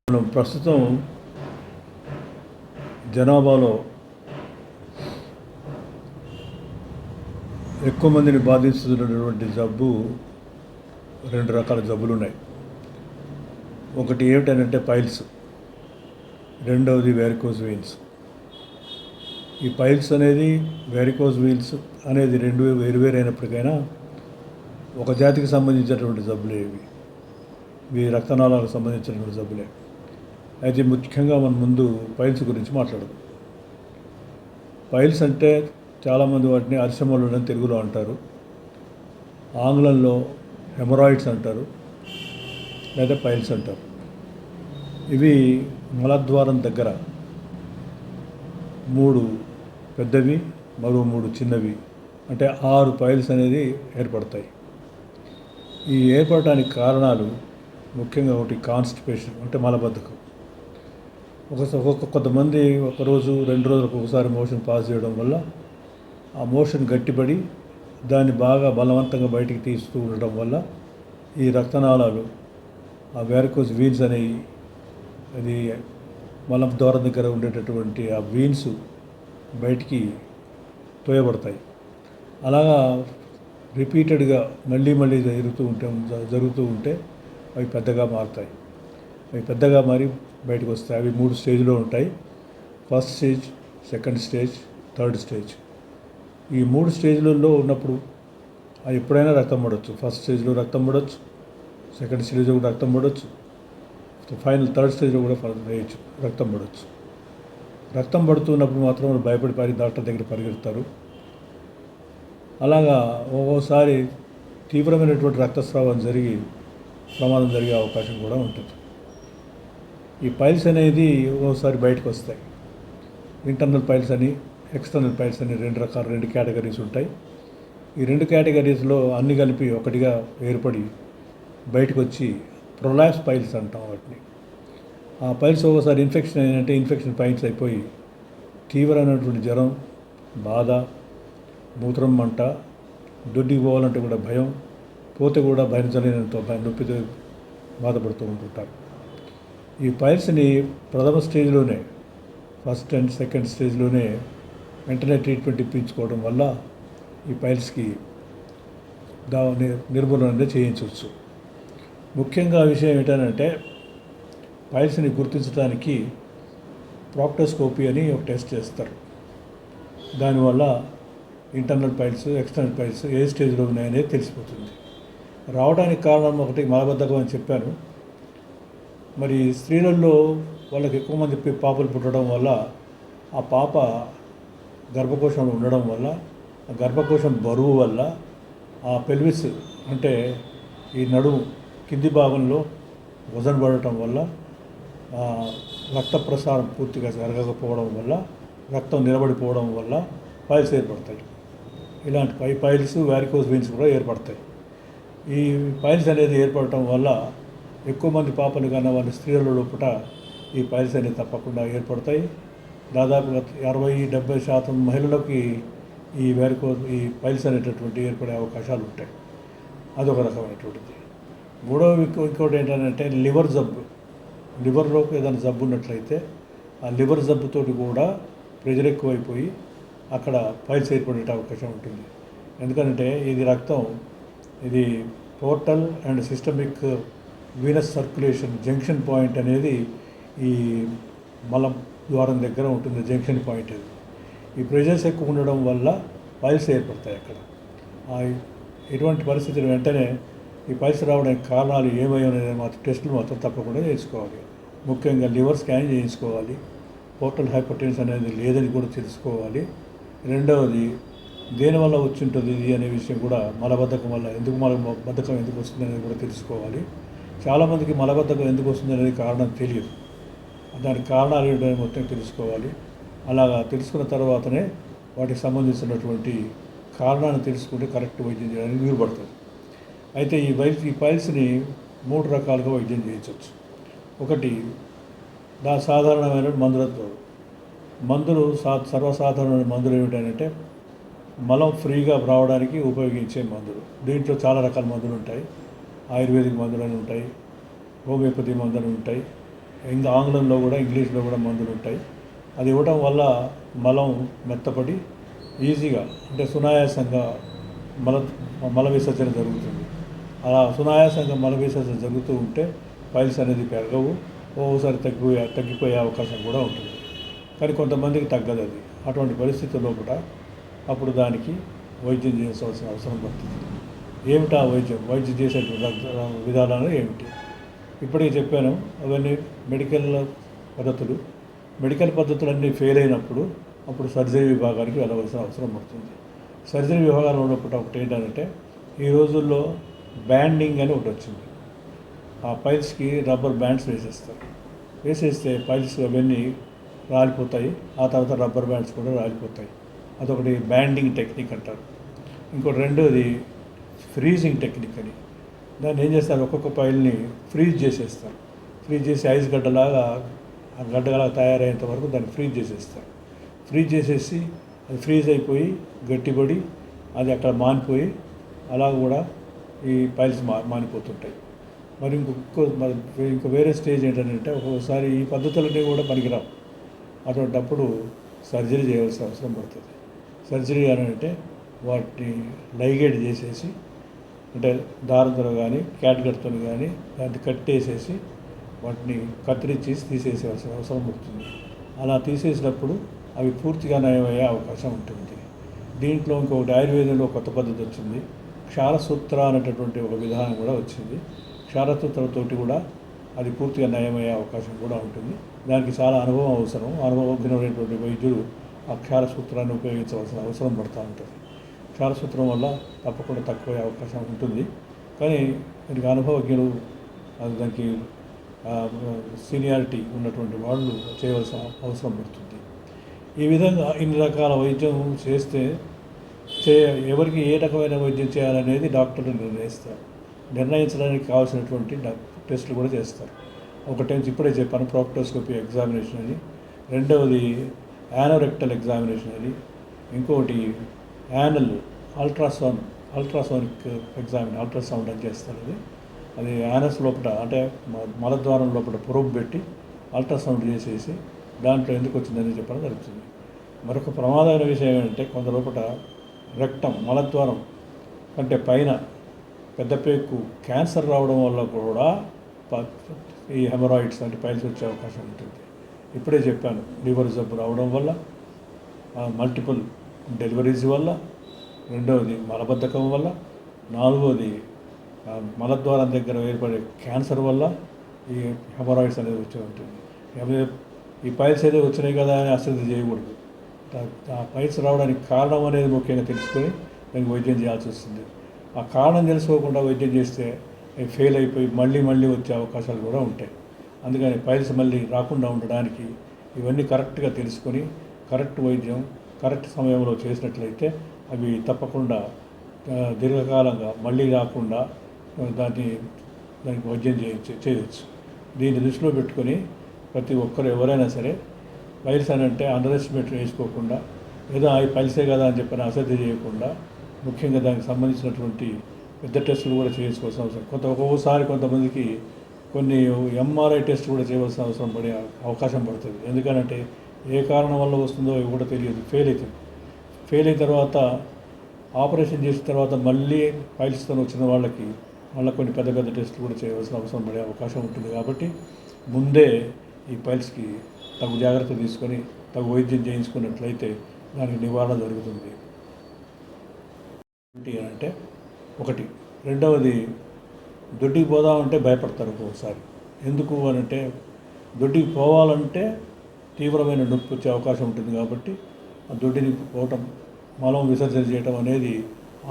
మనం ప్రస్తుతం జనాభాలో ఎక్కువ మందిని బాధిస్తున్నటువంటి జబ్బు రెండు రకాల జబ్బులు ఉన్నాయి. ఒకటి ఏమిటంటే పైల్స్, రెండవది వెరికోజ్ వెయిన్స్. ఈ పైల్స్ అనేది వెరికోజ్ వెయిన్స్ అనేది రెండు వేరువేరైనప్పటికైనా ఒక జాతికి సంబంధించినటువంటి జబ్బులే ఇవి రక్తనాళాలకు సంబంధించినటువంటి జబ్బులే. అయితే ముఖ్యంగా మనం ముందు పైల్స్ గురించి మాట్లాడదాం. పైల్స్ అంటే చాలామంది వాటిని అరిసెమలు అని తెలుగులో అంటారు, ఆంగ్లంలో హెమరాయిడ్స్ అంటారు, లేదా పైల్స్ అంటారు. ఇవి మలద్వారం దగ్గర 3 పెద్దవి మరో 3 చిన్నవి, అంటే 6 పైల్స్ అనేది ఏర్పడతాయి. ఈ ఏర్పడటానికి కారణాలు ముఖ్యంగా ఒకటి కాన్స్టిపేషన్, అంటే మలబద్ధకం. కొంతమంది ఒకరోజు 2 రోజులకు ఒకసారి మోషన్ పాస్ చేయడం వల్ల ఆ మోషన్ గట్టిపడి దాన్ని బాగా బలవంతంగా బయటికి తీస్తూ ఉండటం వల్ల ఈ రక్తనాళాలు, ఆ వెరికోజ్ వీన్స్ అనేవి, అది మలం ద్వారం దగ్గర ఉండేటటువంటి ఆ వీన్స్ బయటికి తోయబడతాయి. అలాగా రిపీటెడ్గా మళ్ళీ జరుగుతూ ఉంటే అవి పెద్దగా మారుతాయి. అవి పెద్దగా మారి బయటకు వస్తాయి. అవి 3 స్టేజ్లో ఉంటాయి: first stage, second stage, third stage. ఈ 3 స్టేజ్లలో ఉన్నప్పుడు అది ఎప్పుడైనా రక్తం పడవచ్చు. ఫస్ట్ స్టేజ్లో రక్తం పడవచ్చు, సెకండ్ స్టేజ్లో కూడా రక్తం పడవచ్చు, ఫైనల్ థర్డ్ స్టేజ్లో కూడా వేయచ్చు, రక్తం పడవచ్చు. రక్తం పడుతున్నప్పుడు మాత్రం భయపడి డాక్టర్ దగ్గర పరిగెడతారు. అలాగా ఒక్కోసారి తీవ్రమైనటువంటి రక్తస్రావం జరిగి ప్రమాదం జరిగే అవకాశం కూడా ఉంటుంది. ఈ పైల్స్ అనేది ఒక్కోసారి బయటకు వస్తాయి. ఇంటర్నల్ పైల్స్ అని, ఎక్స్టర్నల్ పైల్స్ అని 2 కేటగిరీస్ ఉంటాయి. ఈ 2 కేటగిరీస్లో అన్ని కలిపి ఒకటిగా ఏర్పడి బయటకు వచ్చి ప్రొలాప్స్ పైల్స్ అంటాం వాటిని. ఆ పైల్స్ ఒకసారి ఇన్ఫెక్షన్ అయినంటే ఇన్ఫెక్షన్ పైల్స్ అయిపోయి తీవ్రమైనటువంటి జ్వరం, బాధ, మూత్రం మంట, దొడ్డికి పోవాలంటే కూడా భయం, పోతే కూడా భరించలేనంత నొప్పితో బాధపడుతూ ఉంటుంటారు. ఈ పైల్స్ని ప్రథమ స్టేజ్లోనే, ఫస్ట్ అండ్ సెకండ్ స్టేజ్లోనే వెంటనే ట్రీట్మెంట్ ఇప్పించుకోవడం వల్ల ఈ పైల్స్కి నిర్మూలన అనేది చేయించవచ్చు. ముఖ్యంగా విషయం ఏంటంటే పైల్స్ని గుర్తించడానికి ప్రాక్టోస్కోపీ అని ఒక టెస్ట్ చేస్తారు. దానివల్ల ఇంటర్నల్ పైల్స్, ఎక్స్టర్నల్ పైల్స్ ఏ స్టేజ్లో ఉన్నాయనేది తెలిసిపోతుంది. రావడానికి కారణం ఒకటి మలబద్ధకం అని చెప్పాను. మరి స్త్రీలలో వాళ్ళకి ఎక్కువ మంది పాపలు పుట్టడం వల్ల ఆ పాప గర్భకోశంలో ఉండడం వల్ల, ఆ గర్భకోశం బరువు వల్ల ఆ పెల్విస్, అంటే ఈ నడుము కింది భాగంలో వజన్ పడటం వల్ల రక్త ప్రసారం పూర్తిగా జరగకపోవడం వల్ల, రక్తం నిలబడిపోవడం వల్ల పైల్స్ ఏర్పడతాయి. ఇలాంటి పైల్స్, వెరికోజ్ వెయిన్స్ కూడా ఏర్పడతాయి. ఈ పైల్స్ అనేది ఏర్పడటం వల్ల ఎక్కువ మంది పాపలు కన్నా వాళ్ళ స్త్రీల లోపల ఈ పైల్స్ అనేవి తప్పకుండా ఏర్పడతాయి. దాదాపుగా 60-70% మహిళలకి ఈ పైల్స్ అనేటటువంటి ఏర్పడే అవకాశాలు ఉంటాయి. అదొక రకమైనటువంటిది. ఇంకోటి ఏంటంటే లివర్ జబ్బు. లివర్లోకి ఏదైనా జబ్బు ఉన్నట్లయితే ఆ లివర్ జబ్బుతోటి కూడా ప్రెషర్ ఎక్కువైపోయి అక్కడ పైల్స్ ఏర్పడే అవకాశం ఉంటుంది. ఎందుకంటే ఇది portal and systemic Venus circulation junction point అనేది ఈ మలం ద్వారం దగ్గర ఉంటుంది. జంక్షన్ పాయింట్ అది. ఈ ప్రెషర్స్ ఎక్కువ ఉండడం వల్ల పైల్స్ ఏర్పడతాయి అక్కడ. ఇటువంటి పరిస్థితులు వెంటనే ఈ పైల్స్ రావడానికి కారణాలు ఏమయ్యాయనేది మాత్రం టెస్టులు మాత్రం తప్పకుండా చేసుకోవాలి. ముఖ్యంగా లివర్ స్కాన్ చేయించుకోవాలి. పోర్టల్ హైపర్టెన్షన్ అనేది లేదని కూడా తెలుసుకోవాలి. రెండవది, దేనివల్ల వచ్చి ఉంటుంది ఇది అనే విషయం కూడా, మలబద్ధకం వల్ల మలబద్ధకం ఎందుకు వస్తుంది అనేది కూడా తెలుసుకోవాలి. చాలామందికి మలబద్ధకం ఎందుకు వస్తుంది అనేది కారణం తెలియదు. దానికి కారణాలు ఏంటనే మొత్తం తెలుసుకోవాలి. అలాగా తెలుసుకున్న తర్వాతనే వాటికి సంబంధించినటువంటి కారణాన్ని తెలుసుకుంటే కరెక్ట్ వైద్యం చేయడానికి వీలుపడుతుంది. అయితే ఈ పైల్స్ని 3 రకాలుగా వైద్యం చేయించవచ్చు. ఒకటి, సాధారణమైన మందులు సర్వసాధారణమైన మందులు ఏమిటంటే మలం ఫ్రీగా రావడానికి ఉపయోగించే మందులు. దీంట్లో చాలా రకాల మందులు ఉంటాయి. ఆయుర్వేదిక్ మందులు ఉంటాయి, హోమియోపతి మందులు ఉంటాయి, ఇంకా ఆంగ్లంలో కూడా ఇంగ్లీష్లో కూడా మందులు ఉంటాయి. అది ఇవ్వటం వల్ల మలం మెత్తపడి ఈజీగా అంటే సునాయాసంగా మల మల విసర్జన జరుగుతుంది. అలా సునాయాసంగా మల విసర్జన జరుగుతూ ఉంటే పైల్స్ అనేది పెరగవు, ఓసారి తగ్గిపోయే అవకాశం కూడా ఉంటుంది. కానీ కొంతమందికి తగ్గదు అది. అటువంటి పరిస్థితుల్లో కూడా అప్పుడు దానికి వైద్యం చేయాల్సిన అవసరం పడుతుంది. ఏమిటా వైద్యం చేసే విధానాలు ఏమిటి ఇప్పటికే చెప్పాను. అవన్నీ పద్ధతులు మెడికల్ పద్ధతులన్నీ ఫెయిల్ అయినప్పుడు అప్పుడు సర్జరీ విభాగానికి వెళ్ళవలసిన అవసరం పడుతుంది. సర్జరీ విభాగాలు ఉన్నప్పుడు ఒకటి ఏంటంటే ఈ రోజుల్లో బ్యాండింగ్ అని ఒకటి వచ్చింది. ఆ పైల్స్కి రబ్బర్ బ్యాండ్స్ వేసేస్తే పైల్స్ అవన్నీ రాలిపోతాయి. ఆ తర్వాత రబ్బర్ బ్యాండ్స్ కూడా రాలిపోతాయి. అదొకటి బ్యాండింగ్ టెక్నిక్ అంటారు. ఇంకోటి రెండోది ఫ్రీజింగ్ టెక్నిక్ అని. దాన్ని ఏం చేస్తారు, ఒక్కొక్క పైల్ని ఫ్రీజ్ చేసేస్తారు. ఫ్రీజ్ చేసి ఐస్ గడ్డలాగా తయారయ్యేంత వరకు దాన్ని ఫ్రీజ్ చేసేస్తారు. ఫ్రీజ్ చేసేసి అది ఫ్రీజ్ అయిపోయి గట్టిపడి అది అక్కడ మానిపోయి అలా కూడా ఈ పైల్స్ మానిపోతుంటాయి. మరి ఇంకో వేరే స్టేజ్ ఏంటంటే ఒక్కొక్కసారి ఈ పద్ధతులన్నీ కూడా పనికిరావు. అటువంటప్పుడు సర్జరీ చేయవలసిన అవసరం పడుతుంది. సర్జరీ అని అంటే వాటిని లైగేట్ చేసేసి అంటే దారంతో కానీ క్యాట్గట్తో కానీ దాన్ని కట్టేసేసి వాటిని కత్తిరించి తీసేసేయాల్సిన అవసరం పడుతుంది. అలా తీసేసినప్పుడు అవి పూర్తిగా నయమయ్యే అవకాశం ఉంటుంది. దీంట్లో ఇంకొకటి ఆయుర్వేదంలో కొత్త పద్ధతి వచ్చింది. క్షారసూత్ర అనేటటువంటి ఒక విధానం కూడా వచ్చింది. క్షారసూత్రంతోటి కూడా అది పూర్తిగా నయమయ్యే అవకాశం కూడా ఉంటుంది. దానికి చాలా అనుభవం అవసరం. అనుభవజ్ఞులైనటువంటి వైద్యులు ఆ క్షారసూత్రాన్ని ఉపయోగించవలసిన అవసరం పడుతూ ఉంటుంది. క్షారసూత్రం వల్ల తప్పకుండా తక్కువ అవకాశం ఉంటుంది. కానీ దానికి అనుభవజ్ఞులు దానికి సీనియారిటీ ఉన్నటువంటి వాళ్ళు చేయవలసిన అవసరం పడుతుంది. ఈ విధంగా ఇన్ని రకాల వైద్యం చేస్తే ఎవరికి ఏ రకమైన వైద్యం చేయాలనేది డాక్టర్లు నిర్ణయిస్తారు. నిర్ణయించడానికి కావాల్సినటువంటి టెస్టులు కూడా చేస్తారు. ఒకటి ఇప్పుడే చెప్పాను, ప్రాక్టోస్కోపీ ఎగ్జామినేషన్ అని. రెండవది యానోరెక్టల్ ఎగ్జామినేషన్ అని. ఇంకొకటి యానల్ అల్ట్రాసౌండ్ అని చేస్తారు. అది యానస్ లోపల అంటే మలద్వారం లోపల ప్రోబ్ పెట్టి అల్ట్రాసౌండ్ చేసేసి దాంట్లో ఎందుకు వచ్చిందని చెప్పడం జరుగుతుంది. మరొక ప్రమాదమైన విషయం ఏంటంటే కొంత లోపల మలద్వారం కంటే పైన పెద్ద పేగు క్యాన్సర్ రావడం వల్ల కూడా ఈ హెమరాయిడ్స్ అంటే పైల్స్ వచ్చే అవకాశం ఉంటుంది. ఇప్పుడే చెప్పాను, లివర్ జబ్బు రావడం వల్ల, మల్టిపుల్ డెలివరీస్ వల్ల, రెండవది మలబద్ధకం వల్ల, నాలుగవది మలద్వారం దగ్గర ఏర్పడే క్యాన్సర్ వల్ల ఈ హెమరాయిడ్స్ అనేది వచ్చి ఉంటుంది. ఈ పైల్స్ ఏదో వచ్చినాయి కదా అని అశ్రద్ధ చేయకూడదు. ఆ పైల్స్ రావడానికి కారణం అనేది ముఖ్యంగా తెలుసుకొని దానికి వైద్యం చేయాల్సి వస్తుంది. ఆ కారణం తెలుసుకోకుండా వైద్యం చేస్తే అవి ఫెయిల్ అయిపోయి మళ్ళీ వచ్చే అవకాశాలు కూడా ఉంటాయి. అందుకని పైల్స్ మళ్ళీ రాకుండా ఉండడానికి ఇవన్నీ కరెక్ట్గా తెలుసుకొని కరెక్ట్ వైద్యం కరెక్ట్ సమయంలో చేసినట్లయితే అవి తప్పకుండా దీర్ఘకాలంగా మళ్ళీ రాకుండా దానికి వైద్యం చేయవచ్చు. దీన్ని దృష్టిలో పెట్టుకొని ప్రతి ఒక్కరు ఎవరైనా సరే పైల్స్ అని అంటే అండర్ ఎస్టిమేట్ వేసుకోకుండా ఏదో అవి పైల్సే కదా అని చెప్పని అశ్రద్ధ చేయకుండా ముఖ్యంగా దానికి సంబంధించినటువంటి పెద్ద టెస్టులు కూడా చేసుకోవాల్సిన అవసరం. ఒక్కొక్కసారి కొంతమందికి కొన్ని ఎంఆర్ఐ టెస్ట్ కూడా చేయవలసిన అవసరం పడే అవకాశం పడుతుంది. ఎందుకంటే ఏ కారణం వల్ల వస్తుందో ఇవి కూడా తెలియదు. ఫెయిల్ అయిన తర్వాత ఆపరేషన్ చేసిన తర్వాత మళ్ళీ పైల్స్తో వచ్చిన వాళ్ళకి మళ్ళీ కొన్ని పెద్ద టెస్టులు కూడా చేయవలసిన అవసరం పడే అవకాశం ఉంటుంది. కాబట్టి ముందే ఈ పైల్స్కి తగు జాగ్రత్త తీసుకొని తగు వైద్యం చేయించుకున్నట్లయితే దానికి నివారణ జరుగుతుంది. ఏంటి అంటే ఒకటి. రెండవది దొడ్డికి పోదామంటే భయపడతారు ఒక్కొక్కసారి. ఎందుకు అని అంటే దొడ్డికి పోవాలంటే తీవ్రమైన నొప్పి వచ్చే అవకాశం ఉంటుంది. కాబట్టి ఆ దొడ్డిని పోవటం మలం విసర్జన చేయటం అనేది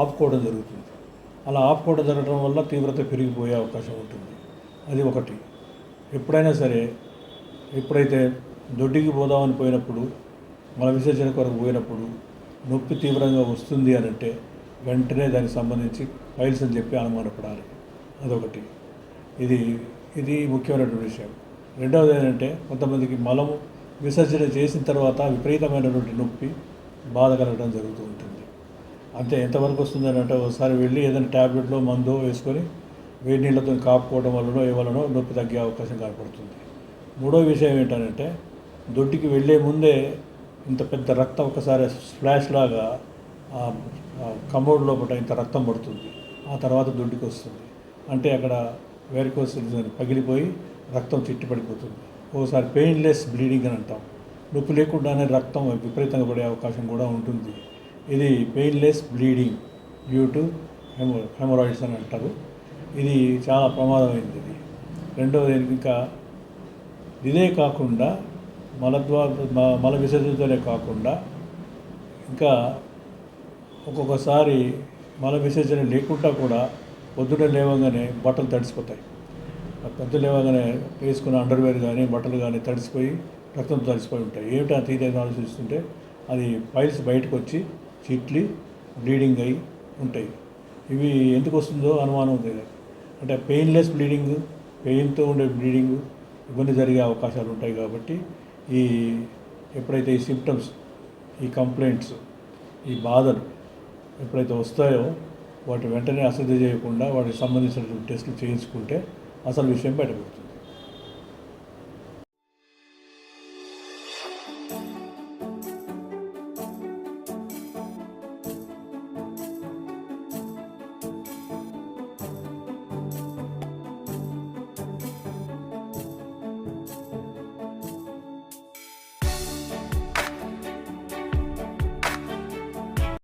ఆపుకోవడం జరుగుతుంది. అలా ఆపుకోవడం జరగడం వల్ల తీవ్రత పెరిగిపోయే అవకాశం ఉంటుంది. అది ఒకటి. ఎప్పుడైనా సరే ఎప్పుడైతే దొడ్డికి పోదామని పోయినప్పుడు మల విసర్జన కొరకు పోయినప్పుడు నొప్పి తీవ్రంగా వస్తుంది అని అంటే వెంటనే దానికి సంబంధించి పైల్స్ అని చెప్పి అనుమానపడాలి. అదొకటి. ఇది ముఖ్యమైనటువంటి విషయం. రెండవది ఏంటంటే కొంతమందికి మలము విసర్జన చేసిన తర్వాత విపరీతమైనటువంటి నొప్పి బాధ కలగడం జరుగుతూ ఉంటుంది. అంతే. ఎంతవరకు వస్తుందని అంటే ఒకసారి వెళ్ళి ఏదైనా ట్యాబ్లెట్లో మందో వేసుకొని వేడి నీళ్ళతో కాపుకోవడం వల్లనో నొప్పి తగ్గే అవకాశం కనపడుతుంది. మూడో విషయం ఏంటంటే దొడ్డికి వెళ్ళే ముందే ఇంత పెద్ద రక్తం ఒకసారి స్ప్లాష్ లాగా ఆ కమోడ్ లోపల ఇంత రక్తం పడుతుంది. ఆ తర్వాత దొడ్డికి వస్తుంది. అంటే అక్కడ వెరికోస్ పగిలిపోయి రక్తం చిట్టిపడిపోతుంది. ఒకసారి పెయిన్లెస్ బ్లీడింగ్ అని అంటాం. నొప్పి లేకుండానే రక్తం విపరీతంగా పడే అవకాశం కూడా ఉంటుంది. ఇది painless bleeding due to haemorrhoids అని అంటారు. ఇది చాలా ప్రమాదమైంది. ఇది రెండవది ఇంకా ఇదే కాకుండా మల విసర్జనతోనే కాకుండా ఇంకా ఒక్కొక్కసారి మల విసర్జన లేకుండా కూడా పొద్దున లేవగానే బట్టలు తడిసిపోతాయి. పొద్దున లేవగానే వేసుకున్న అండర్వేర్ కానీ బట్టలు కానీ తడిసిపోయి రక్తం తడిసిపోయి ఉంటాయి. ఏమిటా తీరేది ఆలోచిస్తుంటే అది పైల్స్ బయటకు వచ్చి చిట్లి బ్లీడింగ్ అయి ఉంటాయి. ఇవి ఎందుకు వస్తుందో అనుమానం ఉంది. అంటే పెయిన్లెస్ బ్లీడింగ్, పెయిన్తో ఉండే బ్లీడింగ్ ఇవన్నీ జరిగే అవకాశాలు ఉంటాయి. కాబట్టి ఎప్పుడైతే ఈ సిమ్టమ్స్, ఈ కంప్లైంట్స్, ఈ బాధలు ఎప్పుడైతే వస్తాయో వాటి వెంటనే అశ్రద్ధ చేయకుండా వాటికి సంబంధించిన టెస్టులు చేయించుకుంటే అసలు విషయం బయటపడుతుంది.